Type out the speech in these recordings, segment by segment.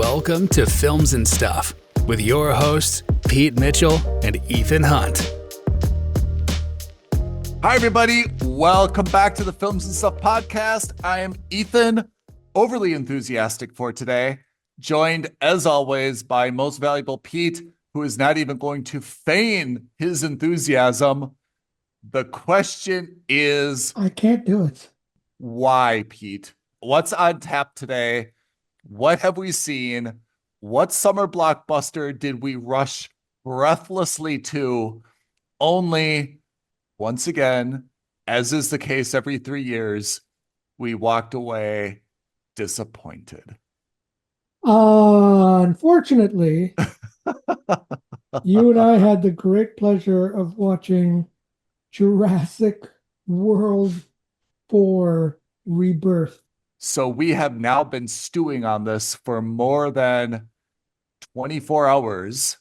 Welcome to Films and Stuff with your hosts, Pete Mitchell and Ethan Hunt. Hi, everybody. Welcome back to the Films and Stuff podcast. I am Ethan, overly enthusiastic for today, joined as always by most valuable Pete, who is not even going to feign his enthusiasm. The question is, I can't do it. Why, Pete? What's on tap today? What have we seen? What summer blockbuster did we rush breathlessly to? Only, once again, as is the case every 3 years, we walked away disappointed. Unfortunately, you and I had the great pleasure of watching Jurassic World 4 Rebirth. So we have now been stewing on this for more than 24 hours.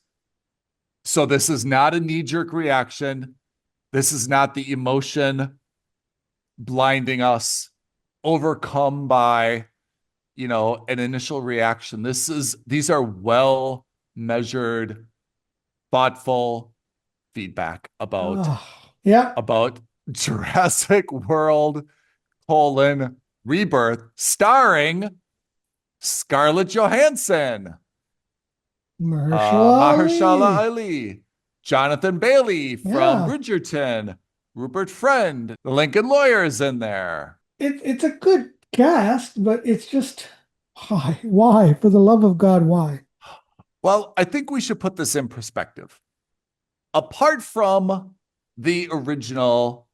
So this is not a knee-jerk reaction. This is not the emotion blinding us, overcome by, an initial reaction. These are well-measured, thoughtful feedback about Jurassic World, Rebirth, starring Scarlett Johansson, Mahershala Ali, Jonathan Bailey from Bridgerton, Rupert Friend, the Lincoln Lawyer is in there. It's a good cast, but it's just, why? For the love of God, why? Well, I think we should put this in perspective. Apart from the original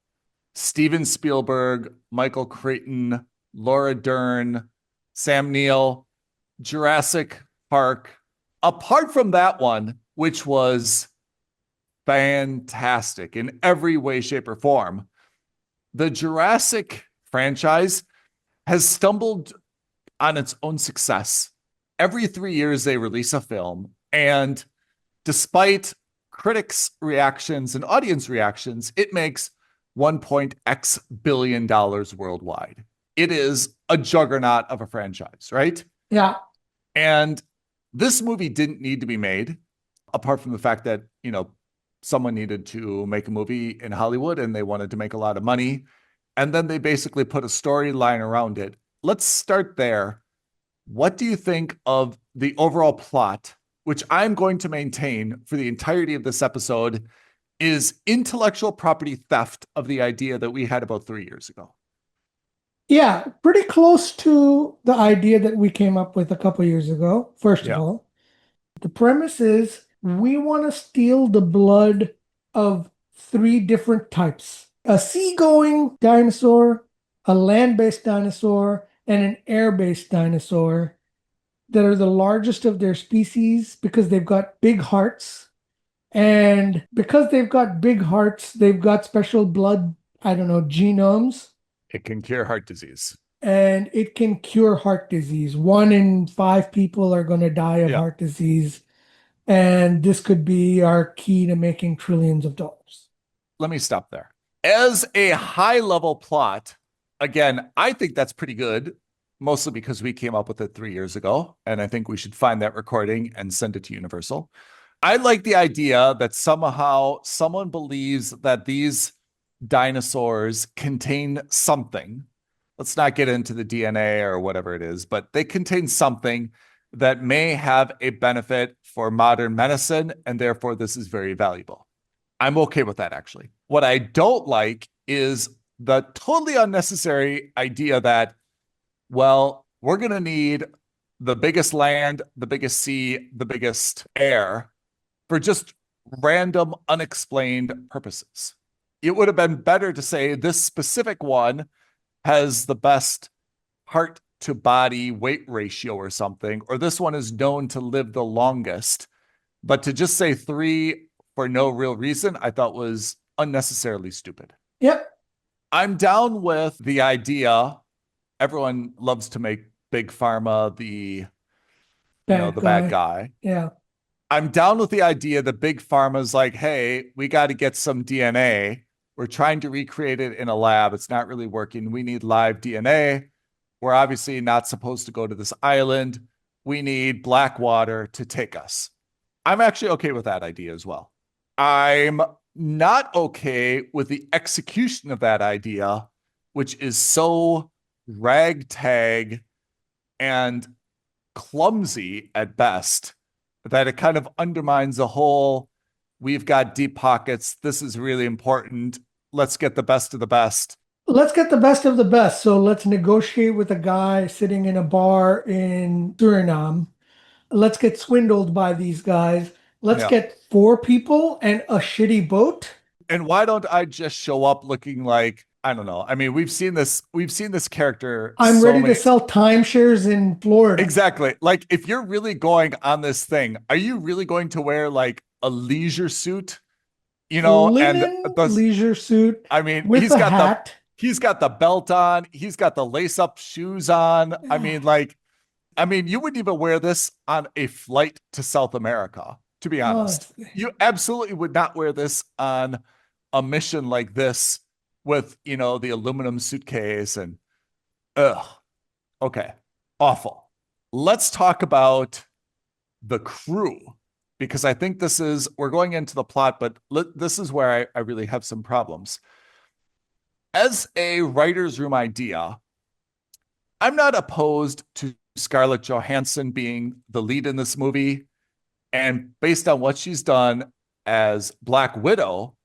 Steven Spielberg, Michael Crichton, Laura Dern, Sam Neill, Jurassic Park. Apart from that one, which was fantastic in every way, shape, or form, the Jurassic franchise has stumbled on its own success. Every 3 years, they release a film, and despite critics' reactions and audience reactions, it makes $1.x billion worldwide. It is a juggernaut of a franchise, right? Yeah. And this movie didn't need to be made, apart from the fact that, someone needed to make a movie in Hollywood and they wanted to make a lot of money. And then they basically put a storyline around it. Let's start there. What do you think of the overall plot, which I'm going to maintain for the entirety of this episode is intellectual property theft of the idea that we had about 3 years ago? Yeah, pretty close to the idea that we came up with a couple years ago, first of all. The premise is we want to steal the blood of 3 different types. A seagoing dinosaur, a land-based dinosaur, and an air-based dinosaur that are the largest of their species because they've got big hearts. And because they've got big hearts, they've got special blood, genomes. It can cure heart disease. And it can cure heart disease. 1 in 5 people are going to die of heart disease. And this could be our key to making trillions of dollars. Let me stop there. As a high-level plot, again, I think that's pretty good, mostly because we came up with it 3 years ago. And I think we should find that recording and send it to Universal. I like the idea that somehow someone believes that these dinosaurs contain something. Let's not get into the DNA or whatever it is, but they contain something that may have a benefit for modern medicine, and therefore this is very valuable. I'm okay with that, actually. What I don't like is the totally unnecessary idea that, we're going to need the biggest land, the biggest sea, the biggest air for just random, unexplained purposes. It would have been better to say this specific one has the best heart to body weight ratio or something, or this one is known to live the longest. But to just say 3 for no real reason, I thought was unnecessarily stupid. Yep. I'm down with the idea. Everyone loves to make Big Pharma the bad guy. Yeah. I'm down with the idea that Big Pharma's like, hey, we got to get some DNA. We're trying to recreate it in a lab. It's not really working. We need live DNA. We're obviously not supposed to go to this island. we need Blackwater to take us. I'm actually okay with that idea as well. I'm not okay with the execution of that idea, which is so ragtag and clumsy at best that it kind of undermines the whole, we've got deep pockets, this is really important, let's get the best of the best. Let's get the best of the best. So let's negotiate with a guy sitting in a bar in Suriname. Let's get swindled by these guys. Let's get 4 people and a shitty boat. And why don't I just show up looking like, I don't know. I mean, we've seen this character. I'm ready to sell timeshares in Florida. Exactly. Like, if you're really going on this thing, are you really going to wear like a leisure suit? You know, linen leisure suit. I mean, with a hat. He's got the belt on. He's got the lace-up shoes on. I mean, you wouldn't even wear this on a flight to South America, to be honest. You absolutely would not wear this on a mission like this with, you know, the aluminum suitcase and, okay, awful. Let's talk about the crew, because I think we're going into the plot, but this is where I really have some problems. As a writer's room idea, I'm not opposed to Scarlett Johansson being the lead in this movie. And based on what she's done as Black Widow,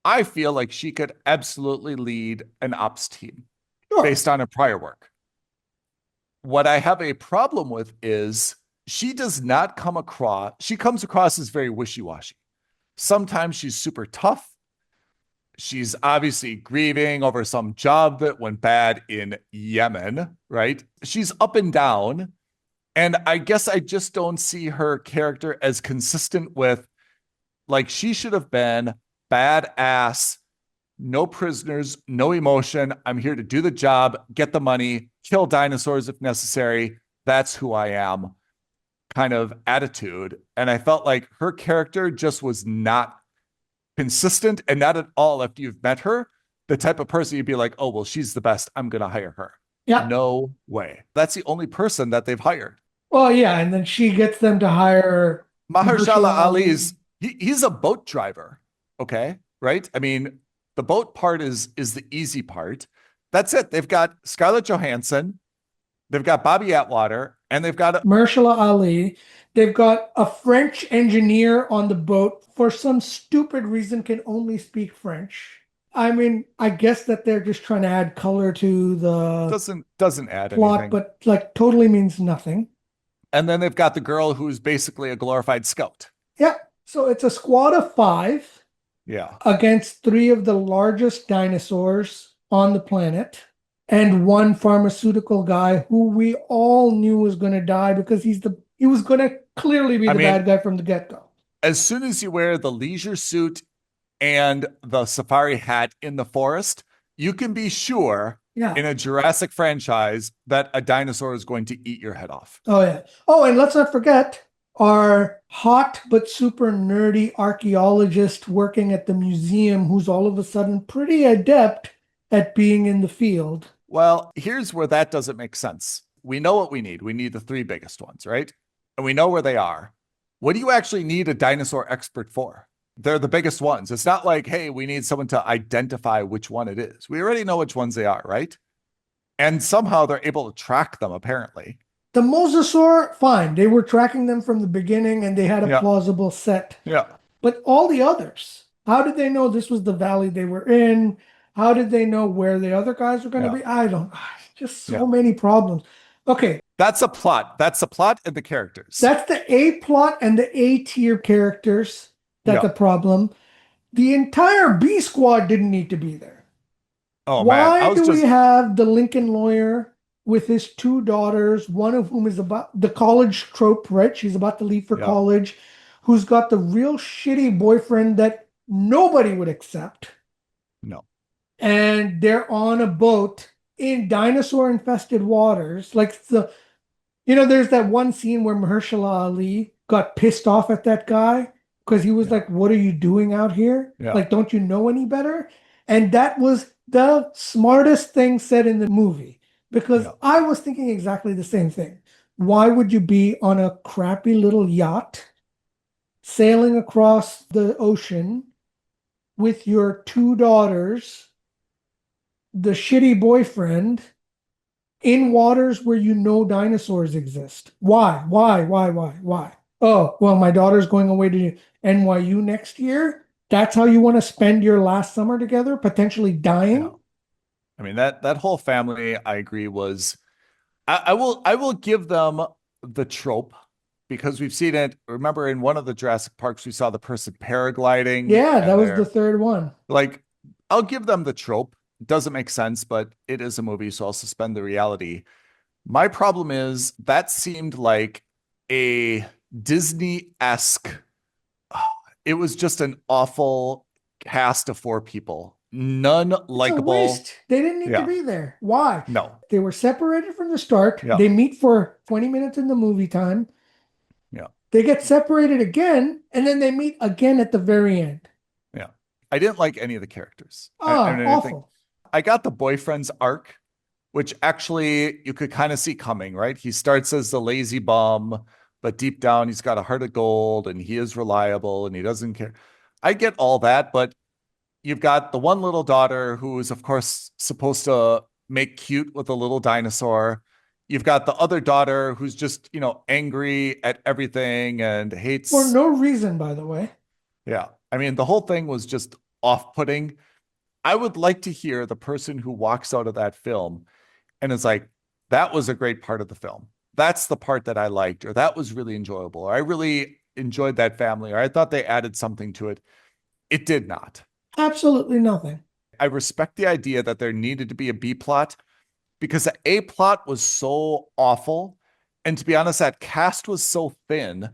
I feel like she could absolutely lead an ops team based on her prior work. What I have a problem with is she comes across as very wishy-washy. Sometimes she's super tough. She's obviously grieving over some job that went bad in Yemen, right? She's up and down. And I guess I just don't see her character as consistent with, like, she should have been badass, no prisoners, no emotion. I'm here to do the job, get the money, kill dinosaurs if necessary. That's who I am kind of attitude. And I felt like her character just was not consistent, and not at all, after you've met her, the type of person you'd be like, oh, well, she's the best, I'm going to hire her. Yeah. No way. That's the only person that they've hired. Well, yeah. And then she gets them to hire Mahershala Ali's, he's a boat driver. Okay. Right. I mean, the boat part is the easy part. That's it. They've got Scarlett Johansson. They've got Bobby Atwater, and they've got Mahershala Ali. They've got a French engineer on the boat, for some stupid reason can only speak French. I mean, I guess that they're just trying to add color to the doesn't add plot, anything. but like totally means nothing. And then they've got the girl who's basically a glorified scout. Yeah. So it's a squad of 5. Yeah. Against 3 of the largest dinosaurs on the planet, and 1 pharmaceutical guy who we all knew was going to die because he was going to clearly be the bad guy from the get-go. As soon as you wear the leisure suit and the safari hat in the forest, you can be sure in a Jurassic franchise that a dinosaur is going to eat your head off. Oh, yeah. Oh, and let's not forget our hot but super nerdy archaeologist working at the museum who's all of a sudden pretty adept at being in the field. Well, here's where that doesn't make sense. We know what we need. We need the 3 biggest ones, right? And we know where they are. What do you actually need a dinosaur expert for? They're the biggest ones. It's not like, hey, we need someone to identify which one it is. We already know which ones they are, right? And somehow they're able to track them, apparently. The mosasaur, fine. They were tracking them from the beginning and they had a plausible set. Yeah. But all the others, how did they know this was the valley they were in? How did they know where the other guys were going to be? I don't know. Just so many problems. Okay. That's a plot. That's the plot and the characters. That's the A plot and the A tier characters. That's a problem. The entire B squad didn't need to be there. Oh, Why man. do we have the Lincoln lawyer with his 2 daughters, one of whom is about the college trope, right? She's about to leave for college, who's got the real shitty boyfriend that nobody would accept. No. And they're on a boat in dinosaur-infested waters. Like, there's that one scene where Mahershala Ali got pissed off at that guy because he was like, what are you doing out here? Yeah. Like, don't you know any better? And that was the smartest thing said in the movie, because I was thinking exactly the same thing. Why would you be on a crappy little yacht sailing across the ocean with your two daughters, the shitty boyfriend, in waters where you know dinosaurs exist? Why? Why? Oh, well, my daughter's going away to NYU next year. That's how you want to spend your last summer together, potentially dying? Yeah. I mean, that whole family, I agree, was I will give them the trope because we've seen it. Remember in one of the Jurassic Parks, we saw the person paragliding. Yeah, that and was the they're third one. like, I'll give them the trope. It doesn't make sense, but it is a movie, so I'll suspend the reality. My problem is that seemed like a Disney-esque. It was just an awful cast of four people. None It's a likable. waste. They didn't need to Yeah. be there. Why? No. They were separated from the start. Yeah. They meet for 20 minutes in the movie time. Yeah. They get separated again, and then they meet again at the very end. Yeah. I didn't like any of the characters. Oh, I think awful. I got the boyfriend's arc, which actually you could kind of see coming, right? He starts as the lazy bum, but deep down he's got a heart of gold and he is reliable and he doesn't care. I get all that, but you've got the one little daughter who is, of course, supposed to make cute with a little dinosaur. You've got the other daughter who's just, angry at everything and hates. For no reason, by the way. Yeah. I mean, the whole thing was just off-putting. I would like to hear the person who walks out of that film and is like, that was a great part of the film. That's the part that I liked, or that was really enjoyable, or I really enjoyed that family, or I thought they added something to it. It did not. Absolutely nothing. I respect the idea that there needed to be a B plot because the A plot was so awful. And to be honest, that cast was so thin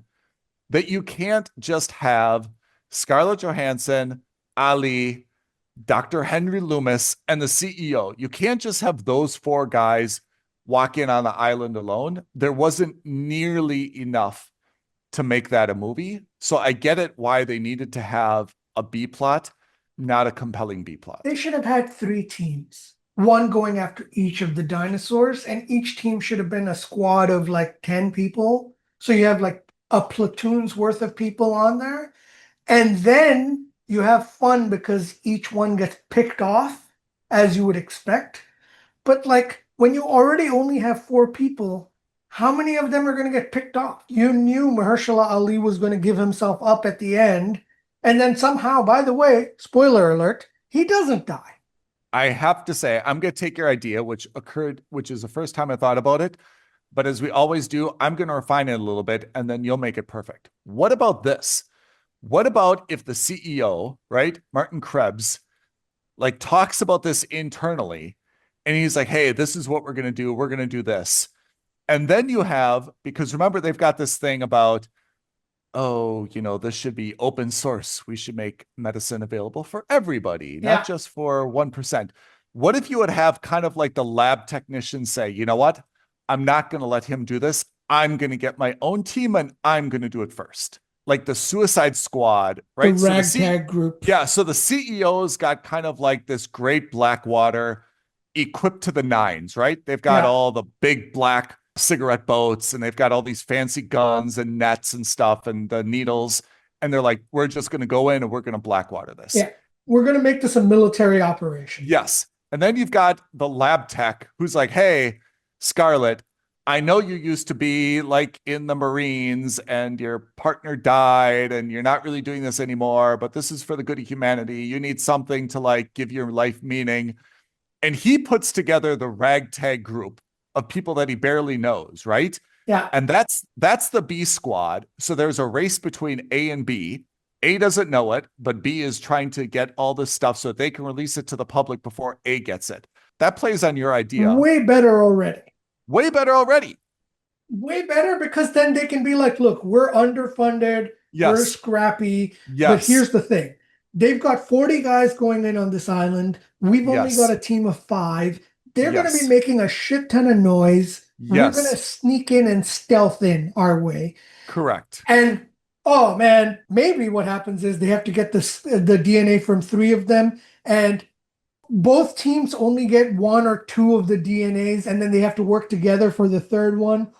that you can't just have Scarlett Johansson, Ali, Dr. Henry Loomis, and the CEO. You can't just have those four guys walk in on the island alone. There wasn't nearly enough to make that a movie. So I get it why they needed to have a B plot, not a compelling B plot. They should have had 3 teams. One going after each of the dinosaurs, and each team should have been a squad of like 10 people. So you have like a platoon's worth of people on there. And then you have fun because each one gets picked off, as you would expect. But like when you already only have 4 people, how many of them are going to get picked off? You knew Mahershala Ali was going to give himself up at the end. And then somehow, by the way, spoiler alert, he doesn't die. I have to say, I'm going to take your idea, which is the first time I thought about it. But as we always do, I'm going to refine it a little bit and then you'll make it perfect. What about this? What about if the CEO, right, Martin Krebs, like talks about this internally and he's like, hey, this is what we're going to do. We're going to do this. And then you have, because remember, they've got this thing about, oh, this should be open source. We should make medicine available for everybody, not just for 1%. What if you would have kind of like the lab technician say, you know what? I'm not going to let him do this. I'm going to get my own team and I'm going to do it first. Like the Suicide Squad, right? The ragtag group. Yeah. So the CEO's got kind of like this great Blackwater equipped to the nines, right? They've got all the big black cigarette boats and they've got all these fancy guns and nets and stuff and the needles. And they're like, we're just going to go in and we're going to Blackwater this. Yeah. We're going to make this a military operation. Yes. And then you've got the lab tech who's like, hey, Scarlett, I know you used to be like in the Marines and your partner died and you're not really doing this anymore, but this is for the good of humanity. You need something to like give your life meaning. And he puts together the ragtag group of people that he barely knows, right? Yeah. And that's the B squad. So there's a race between A and B. A doesn't know it, but B is trying to get all this stuff so they can release it to the public before A gets it. That plays on your idea. Way better already. Way better already. Way better because then they can be like, look, we're underfunded. Yes. We're scrappy. Yes. But here's the thing. They've got 40 guys going in on this island. We've only got a team of 5. They're going to be making a shit ton of noise. We're going to sneak in and stealth in our way. Correct. And, oh, man, maybe what happens is they have to get the DNA from 3 of them. And both teams only get 1 or 2 of the DNAs. And then they have to work together for the third one.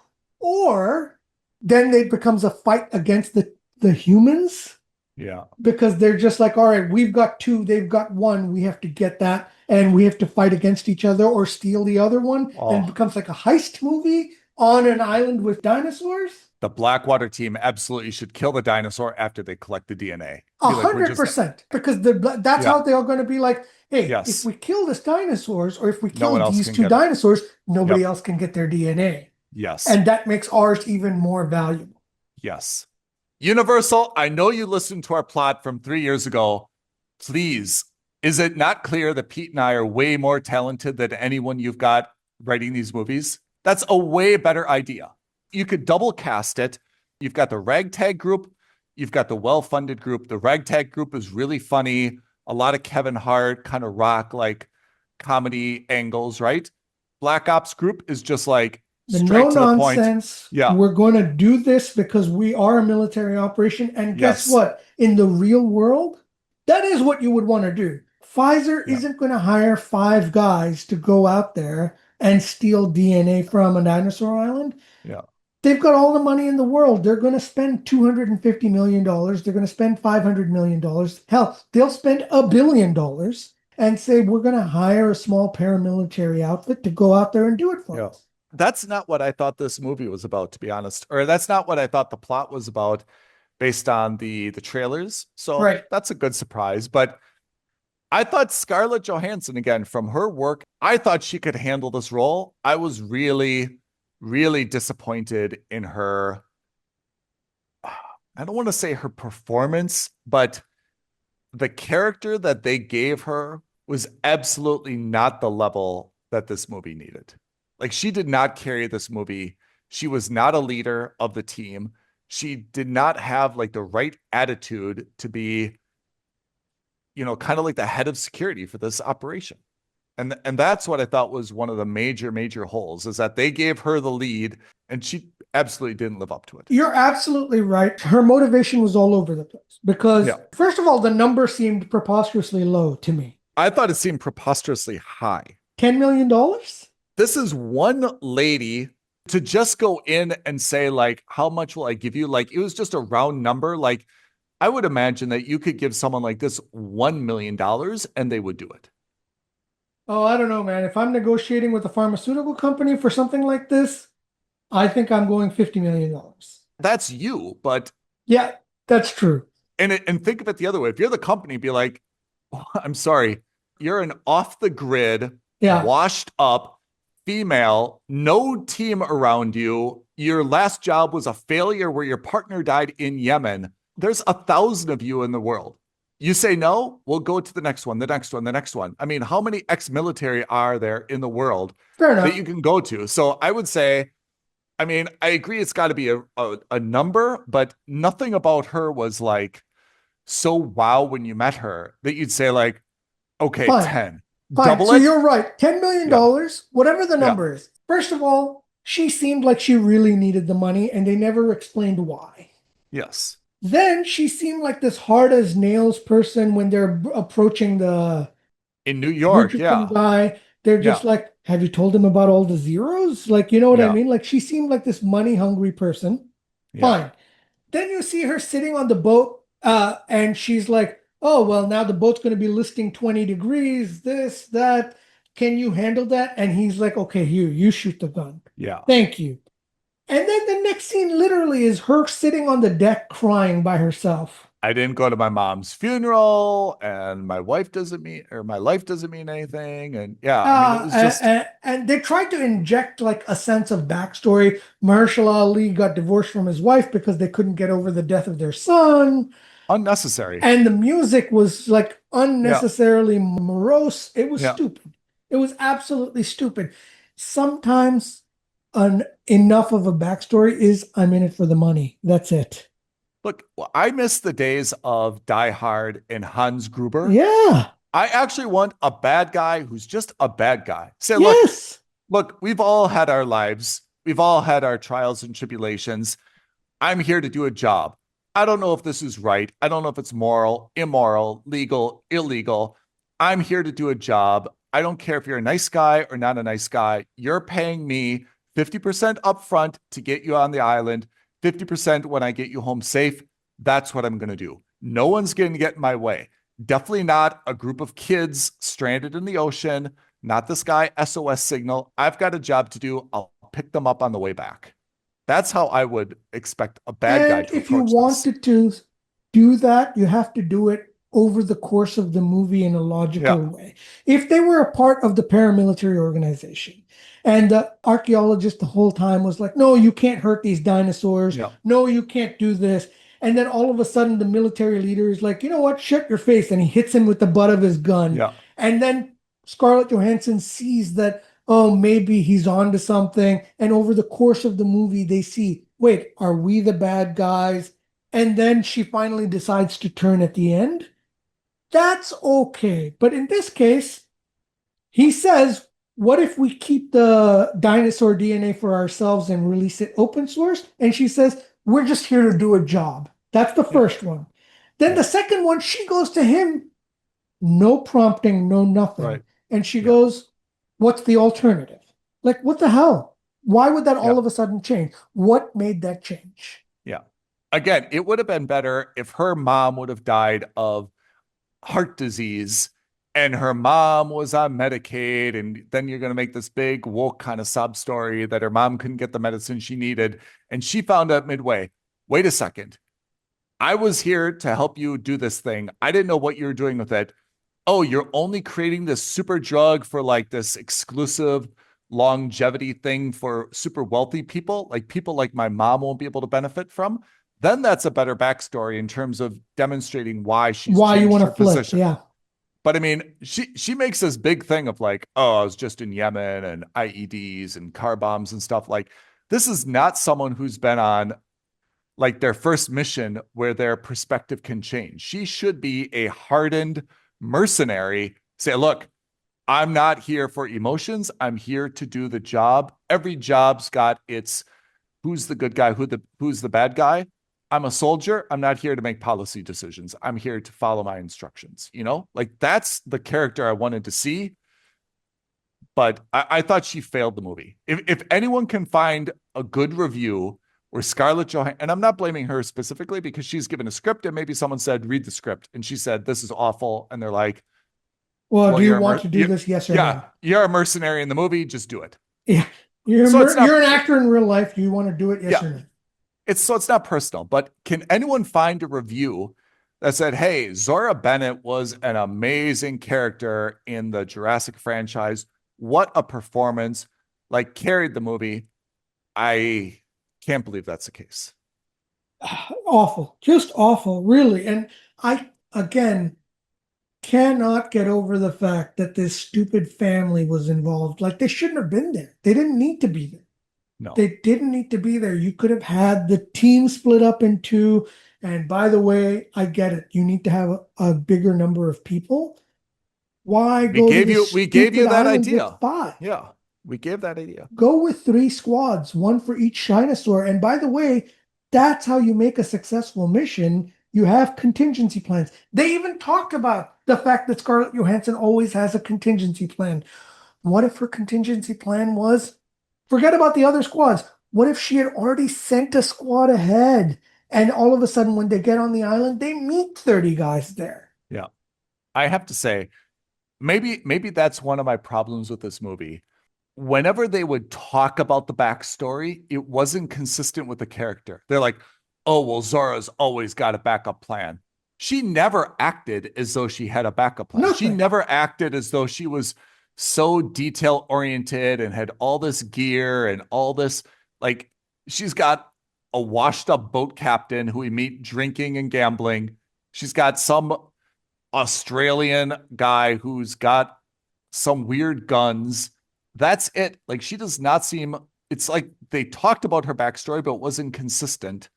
Or then it becomes a fight against the humans. Yeah. Because they're just like, all right, we've got two, they've got one, we have to get that, and we have to fight against each other or steal the other one. Oh. And it becomes like a heist movie on an island with dinosaurs. The Blackwater team absolutely should kill the dinosaur after they collect the DNA. 100%. Because that's how they're going to be like, hey, if we kill this dinosaurs or if we kill these two dinosaurs, nobody else can get their DNA. Yes. And that makes ours even more valuable. Yes. Universal, I know you listened to our plot from 3 years ago. Please, is it not clear that Pete and I are way more talented than anyone you've got writing these movies? That's a way better idea. You could double cast it. You've got the ragtag group. You've got the well-funded group. The ragtag group is really funny. A lot of Kevin Hart, kind of rock-like comedy angles, right? Black Ops group is just like straight to the point. Nonsense. Yeah. We're going to do this because we are a military operation. And guess what? In the real world, that is what you would want to do. Pfizer isn't going to hire 5 guys to go out there and steal DNA from a dinosaur island. Yeah. They've got all the money in the world. They're going to spend $250 million. They're going to spend $500 million. Hell, they'll spend $1 billion and say, we're going to hire a small paramilitary outfit to go out there and do it for us. That's not what I thought this movie was about, to be honest. Or that's not what I thought the plot was about based on the trailers. So that's a good surprise. But I thought Scarlett Johansson, again, from her work, I thought she could handle this role. I was really, really disappointed in her. I don't want to say her performance, but the character that they gave her was absolutely not the level that this movie needed. Like, she did not carry this movie. She was not a leader of the team. She did not have like the right attitude to be, you know, kind of like the head of security for this operation. And that's what I thought was one of the major holes, is that they gave her the lead and she absolutely didn't live up to it. You're absolutely right. Her motivation was all over the place because first of all, the number seemed preposterously low to me. I thought it seemed preposterously high. $10 million? This is one lady to just go in and say, like, how much will I give you? Like, it was just a round number. Like, I would imagine that you could give someone like this $1 million and they would do it. Oh, I don't know, man. If I'm negotiating with a pharmaceutical company for something like this, I think I'm going $50 million. That's you, but... Yeah, that's true. And think of it the other way. If you're the company, be like, oh, I'm sorry, you're an off-the-grid, washed up, female, no team around you. Your last job was a failure where your partner died in Yemen. There's 1,000 of you in the world. You say no, we'll go to the next one, the next one, the next one. I mean, how many ex-military are there in the world that you can go to? So I would say, I mean, I agree it's got to be a number, but nothing about her was like so wow when you met her that you'd say like, okay, 10. Fine. Double so it. You're right. $10 million, whatever the number is. First of all, she seemed like she really needed the money and they never explained why. Yes. Then she seemed like this hard as nails person when they're approaching in New York, guy. They're just like, have you told him about all the zeros? Like, you know what I mean? Like, she seemed like this money hungry person. Fine. Then you see her sitting on the boat and she's like, oh, well, now the boat's going to be listing 20 degrees, this, that. Can you handle that? And he's like, okay, you shoot the gun. Yeah. Thank you. And then the next scene literally is her sitting on the deck crying by herself. I didn't go to my mom's funeral and my life doesn't mean anything. And I mean, it was just... and they tried to inject like a sense of backstory. Mahershala Ali got divorced from his wife because they couldn't get over the death of their son. Unnecessary. And the music was like unnecessarily morose. It was stupid. It was absolutely stupid. Sometimes enough of a backstory is I'm in it for the money. That's it. Look, I miss the days of Die Hard and Hans Gruber. Yeah. I actually want a bad guy who's just a bad guy. Say, look, we've all had our lives. We've all had our trials and tribulations. I'm here to do a job. I don't know if this is right. I don't know if it's moral, immoral, legal, illegal. I'm here to do a job. I don't care if you're a nice guy or not a nice guy. You're paying me 50% upfront to get you on the island, 50% when I get you home safe. That's what I'm going to do. No one's going to get in my way. Definitely not a group of kids stranded in the ocean, not this guy SOS signal. I've got a job to do. I'll pick them up on the way back. That's how I would expect a bad guy to if you approach this. wanted to do that, you have to do it over the course of the movie in a logical way. If they were a part of the paramilitary organization and the archaeologist the whole time was like, no, you can't hurt these dinosaurs. No, you can't do this. And then all of a sudden the military leader is like, you know what, shut your face. And he hits him with the butt of his gun. And then Scarlett Johansson sees that, oh, maybe he's on to something. And over the course of the movie, they see, wait, are we the bad guys? And then she finally decides to turn at the end. That's okay. But in this case, he says, what if we keep the dinosaur DNA for ourselves and release it open source? And she says, we're just here to do a job. That's the first one. Then the second one, she goes to him, no prompting, no nothing. And she goes, what's the alternative? Like, what the hell? Why would that all of a sudden change? What made that change? Again, it would have been better if her mom would have died of heart disease and her mom was on Medicaid, and then you're going to make this big woke kind of sob story that her mom couldn't get the medicine she needed, and she found out midway, wait a second, I was here to help you do this thing. I didn't know what you were doing with it. Oh, you're only creating this super drug for like this exclusive longevity thing for super wealthy people, like people like my mom won't be able to benefit from. Then that's a better backstory in terms of demonstrating why you want to flip position. But I mean, she makes this big thing of like, oh, I was just in Yemen and IEDs and car bombs and stuff. Like, this is not someone who's been on like their first mission where their perspective can change. She should be a hardened mercenary. Say, look, I'm not here for emotions. I'm here to do the job. Every job's got its who's the good guy, who's the bad guy. I'm a soldier. I'm not here to make policy decisions. I'm here to follow my instructions. You know, like that's the character I wanted to see. But I thought she failed the movie. If anyone can find a good review where Scarlett Johansson, and I'm not blaming her specifically because she's given a script and maybe someone said, read the script. And she said, this is awful. And they're like, well do you want to do this? Yes or no? Yeah, you're a mercenary in the movie. Just do it. Yeah. You're an actor in real life. Do you want to do it? Yes or no? It's not personal, but can anyone find a review that said, hey, Zora Bennett was an amazing character in the Jurassic franchise. What a performance, like carried the movie. I can't believe that's the case. Awful, just awful, really. And I, again, cannot get over the fact that this stupid family was involved. Like, they shouldn't have been there. They didn't need to be there. No. They didn't need to be there. You could have had the team split up in two. And by the way, I get it. You need to have a bigger number of people. Why go we gave you that idea. Five? Yeah, we gave that idea. Go with 3 squads, 1 for each dinosaur. And by the way, that's how you make a successful mission. You have contingency plans. They even talked about the fact that Scarlett Johansson always has a contingency plan. What if her contingency plan was, forget about the other squads. What if she had already sent a squad ahead and all of a sudden when they get on the island, they meet 30 guys there? Yeah. I have to say, maybe that's one of my problems with this movie. Whenever they would talk about the backstory, it wasn't consistent with the character. They're like, oh, well, Zora's always got a backup plan. She never acted as though she had a backup plan. Nothing. She never acted as though she was so detail oriented and had all this gear and all this, like, she's got a washed up boat captain who we meet drinking and gambling. She's got some Australian guy who's got some weird guns. That's it. Like, she does not seem, it's like they talked about her backstory, but it wasn't consistent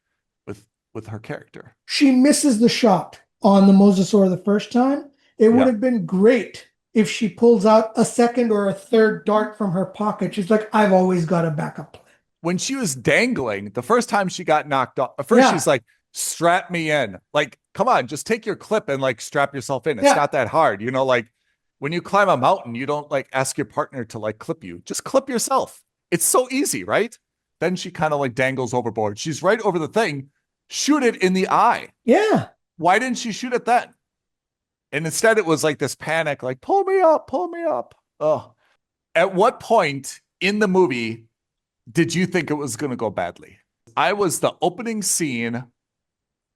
with her character. She misses the shot on the Mosasaur the first time. It would have been great if she pulls out a second or a third dart from her pocket. She's like, I've always got a backup plan. When she was dangling, the first time she got knocked off, at first she's like, strap me in. Like, come on, just take your clip and like strap yourself in. It's not that hard. You know, like when you climb a mountain, you don't like ask your partner to like clip you. Just clip yourself. It's so easy, right? Then she kind of like dangles overboard. She's right over the thing. Shoot it in the eye. Yeah. Why didn't she shoot it then? And instead it was like this panic, like, pull me up, pull me up. Oh. At what point in the movie did you think it was going to go badly? I was the opening scene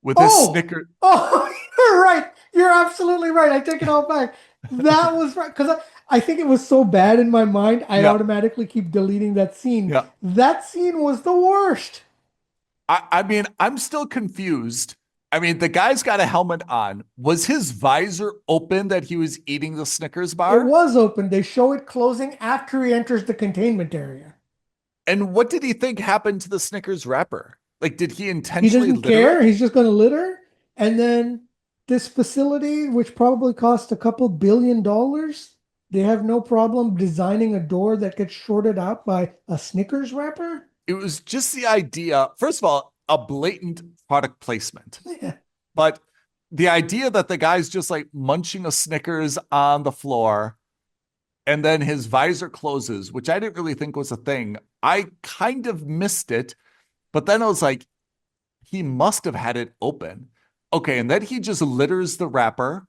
with this Snicker. Oh, you're right. You're absolutely right. I take it all back. That was right. Because I think it was so bad in my mind, I automatically keep deleting that scene. Yeah. That scene was the worst. I mean, I'm still confused. I mean, the guy's got a helmet on. Was his visor open that he was eating the Snickers bar? It was open. They show it closing after he enters the containment area. And what did he think happened to the Snickers wrapper? Like, did he He intentionally doesn't care. He's just going to litter. And then this facility, which probably cost a couple $2 billion, they have no problem designing a door that gets shorted out by a Snickers wrapper. It was just the idea, first of all, a blatant product placement. Yeah. But the idea that the guy's just like munching a Snickers on the floor and then his visor closes, which I didn't really think was a thing. I kind of missed it, but then I was like, he must have had it open. Okay, and then he just litters the wrapper.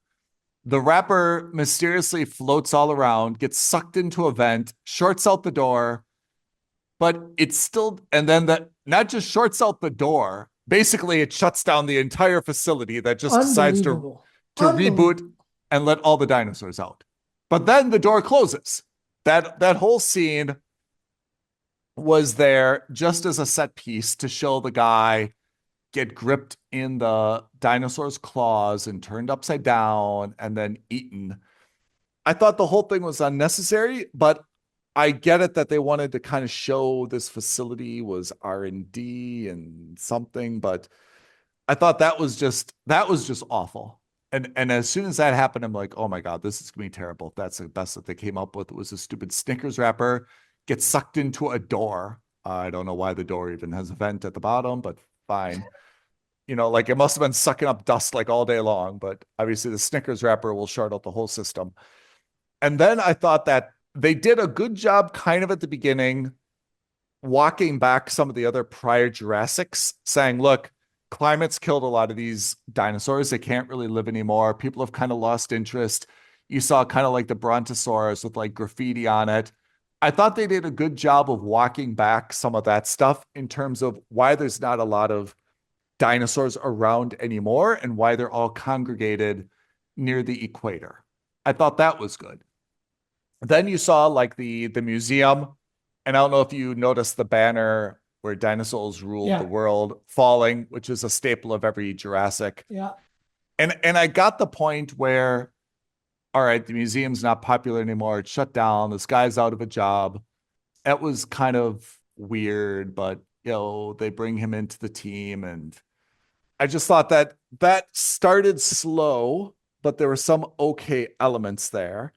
The wrapper mysteriously floats all around, gets sucked into a vent, shorts out the door, but it's still, and then that not just shorts out the door, basically it shuts down the entire facility that just decides to reboot and let all the dinosaurs out. But then the door closes. That whole scene was there just as a set piece to show the guy get gripped in the dinosaur's claws and turned upside down and then eaten. I thought the whole thing was unnecessary, but I get it that they wanted to kind of show this facility was R&D and something, but I thought that was just awful. And as soon as that happened, I'm like, oh my God, this is gonna be terrible. If that's the best that they came up with, was a stupid Snickers wrapper get sucked into a door. I don't know why the door even has a vent at the bottom, but fine. You know, like it must have been sucking up dust like all day long, but obviously the Snickers wrapper will short out the whole system. And then I thought that they did a good job kind of at the beginning, walking back some of the other prior Jurassics, saying, look, climate's killed a lot of these dinosaurs. They can't really live anymore. People have kind of lost interest. You saw kind of like the Brontosaurus with like graffiti on it. I thought they did a good job of walking back some of that stuff in terms of why there's not a lot of dinosaurs around anymore and why they're all congregated near the equator. I thought that was good. Then you saw like the museum, and I don't know if you noticed the banner where dinosaurs ruled the world falling, which is a staple of every Jurassic. Yeah. And I got the point where, all right, the museum's not popular anymore. It's shut down. This guy's out of a job. That was kind of weird, but you know, they bring him into the team, and I just thought that started slow, but there were some okay elements there.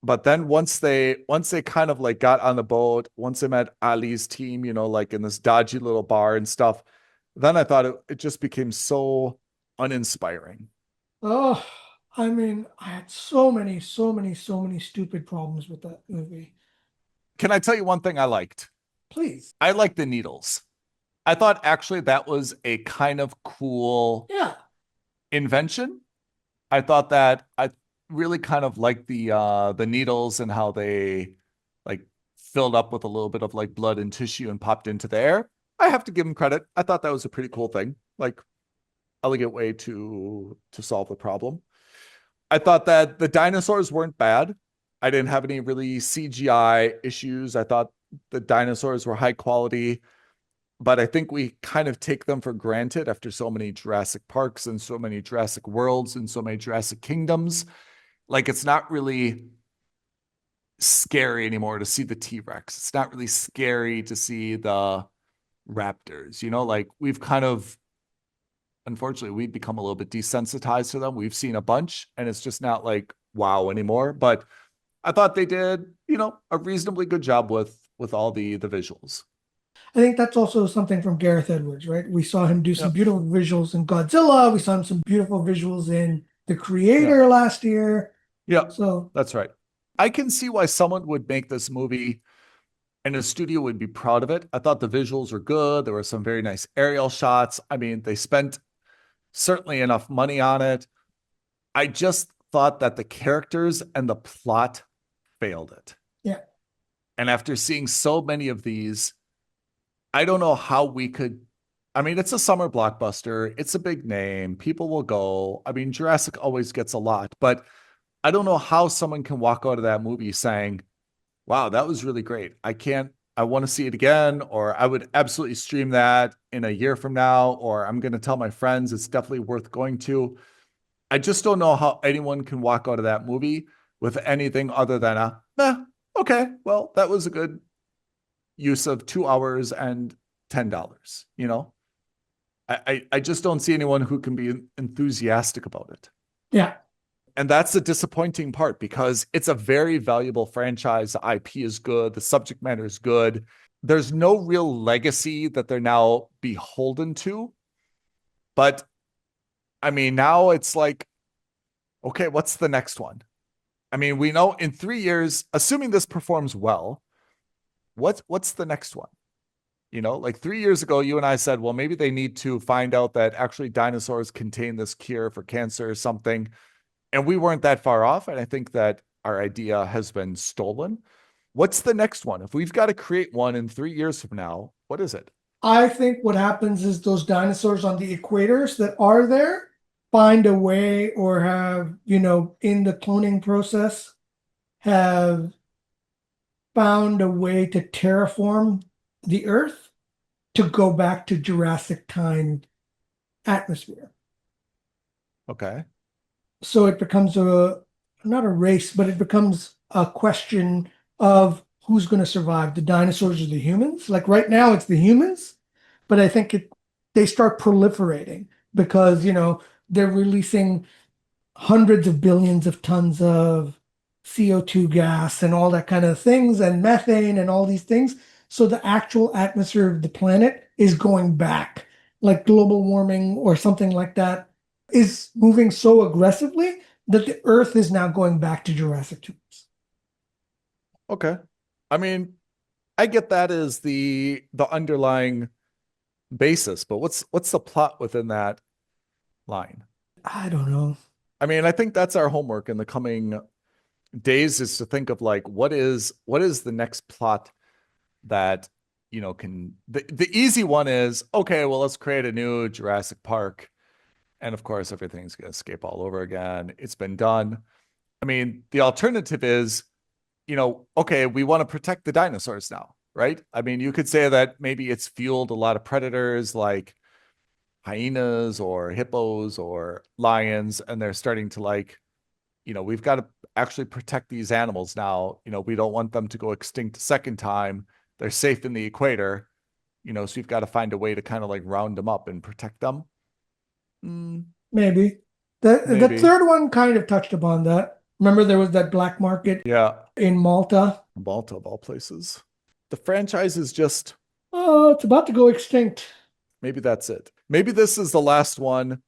But then once they kind of like got on the boat, once they met Ali's team, you know, like in this dodgy little bar and stuff, then I thought it just became so uninspiring. Oh, I mean, I had so many stupid problems with that movie. Can I tell you one thing I liked? Please. I liked the needles. I thought actually that was a kind of cool invention. I thought that I really kind of liked the needles and how they like filled up with a little bit of like blood and tissue and popped into the air. I have to give them credit. I thought that was a pretty cool thing. Like elegant way to solve the problem. I thought that the dinosaurs weren't bad. I didn't have any really CGI issues. I thought the dinosaurs were high quality, but I think we kind of take them for granted after so many Jurassic Parks and so many Jurassic Worlds and so many Jurassic Kingdoms. Like it's not really scary anymore to see the T-Rex. It's not really scary to see the raptors, you know, like we've kind of, unfortunately, we've become a little bit desensitized to them. We've seen a bunch and it's just not like wow anymore. But I thought they did, you know, a reasonably good job with all the visuals. I think that's also something from Gareth Edwards, right? We saw him do some beautiful visuals in Godzilla. We saw him some beautiful visuals in The Creator last year. Yeah, so that's right. I can see why someone would make this movie and a studio would be proud of it. I thought the visuals were good. There were some very nice aerial shots. I mean, they spent certainly enough money on it. I just thought that the characters and the plot failed it. Yeah. And after seeing so many of these, I don't know how we could. I mean, it's a summer blockbuster. It's a big name. People will go. I mean, Jurassic always gets a lot, but I don't know how someone can walk out of that movie saying, wow, that was really great. I want to see it again, or I would absolutely stream that in a year from now, or I'm going to tell my friends it's definitely worth going to. I just don't know how anyone can walk out of that movie with anything other than okay, well, that was a good use of 2 hours and $10, you know? I just don't see anyone who can be enthusiastic about it. Yeah. And that's the disappointing part, because it's a very valuable franchise. The IP is good. The subject matter is good. There's no real legacy that they're now beholden to. But I mean, now it's like, okay, what's the next one? I mean, we know in 3 years, assuming this performs well, what's the next one? You know, like 3 years ago, you and I said, well, maybe they need to find out that actually dinosaurs contain this cure for cancer or something. And we weren't that far off. And I think that our idea has been stolen. What's the next one? If we've got to create one in 3 years from now, what is it? I think what happens is those dinosaurs on the equators that are there find a way, or have, in the cloning process, have found a way to terraform the Earth to go back to Jurassic time atmosphere. Okay. So it becomes not a race, but it becomes a question of who's going to survive, the dinosaurs or the humans. Like right now it's the humans, but I think they start proliferating because, they're releasing hundreds of billions of tons of CO2 gas and all that kind of things, and methane and all these things. So the actual atmosphere of the planet is going back, like global warming or something like that is moving so aggressively that the Earth is now going back to Jurassic times. Okay. I mean, I get that as the underlying basis, but what's the plot within that line? I don't know. I mean, I think that's our homework in the coming days, is to think of like, what is the next plot that, can, the easy one is, okay, well, let's create a new Jurassic Park. And of course, everything's going to escape all over again. It's been done. I mean, the alternative is, okay, we want to protect the dinosaurs now, right? I mean, you could say that maybe it's fueled a lot of predators like hyenas or hippos or lions, and they're starting to we've got to actually protect these animals now. We don't want them to go extinct a second time. They're safe in the equator, so you've got to find a way to kind of like round them up and protect them. Maybe. The third one kind of touched upon that. Remember there was that black market in Malta? Malta, of all places. The franchise is just... Oh, it's about to go extinct. Maybe that's it. Maybe this is the last one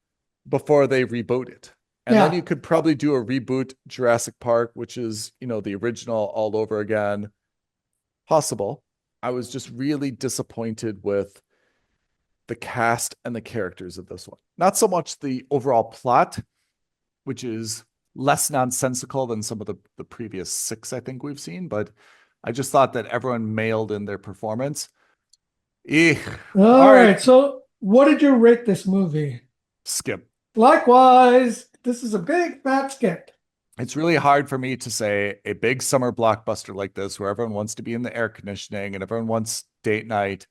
before they reboot it. And then you could probably do a reboot Jurassic Park, which is, the original all over again. Possible. I was just really disappointed with the cast and the characters of this one. Not so much the overall plot, which is less nonsensical than some of the previous 6 I think we've seen, but I just thought that everyone mailed in their performance. All right. So what did you rate this movie? Skip. Likewise, this is a big fat skip. It's really hard for me to say a big summer blockbuster like this, where everyone wants to be in the air conditioning and everyone wants date night,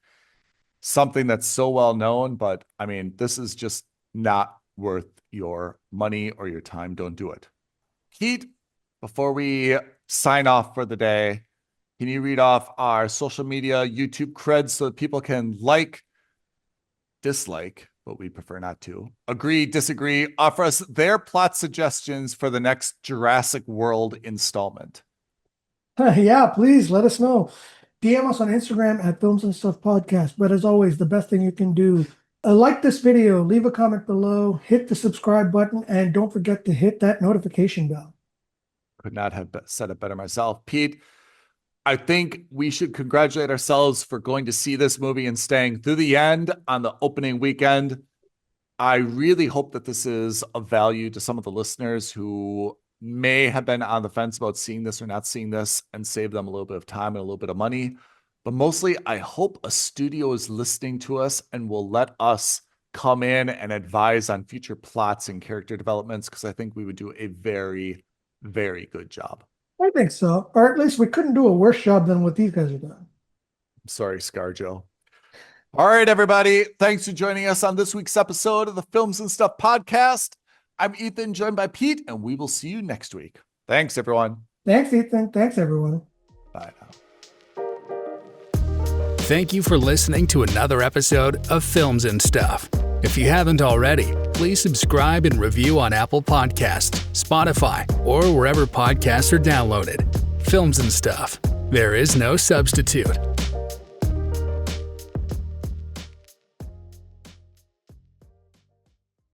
something that's so well known, but I mean, this is just not worth your money or your time. Don't do it. Keith, before we sign off for the day, can you read off our social media, YouTube creds, so that people can like, dislike, but we prefer not to, agree, disagree, offer us their plot suggestions for the next Jurassic World installment? Yeah, please let us know. DM us on Instagram at Films and Stuff Podcast. But as always, the best thing you can do, like this video, leave a comment below, hit the subscribe button, and don't forget to hit that notification bell. Could not have said it better myself. Pete, I think we should congratulate ourselves for going to see this movie and staying through the end on the opening weekend. I really hope that this is of value to some of the listeners who may have been on the fence about seeing this or not seeing this, and save them a little bit of time and a little bit of money. But mostly, I hope a studio is listening to us and will let us come in and advise on future plots and character developments, because I think we would do a very, very good job. I think so. Or at least we couldn't do a worse job than what these guys are doing. I'm sorry, ScarJo. All right, everybody. Thanks for joining us on this week's episode of the Films and Stuff podcast. I'm Ethan, joined by Pete, and we will see you next week. Thanks, everyone. Thanks, Ethan. Thanks, everyone. Bye now. Thank you for listening to another episode of Films and Stuff. If you haven't already, please subscribe and review on Apple Podcasts, Spotify, or wherever podcasts are downloaded. Films and Stuff. There is no substitute.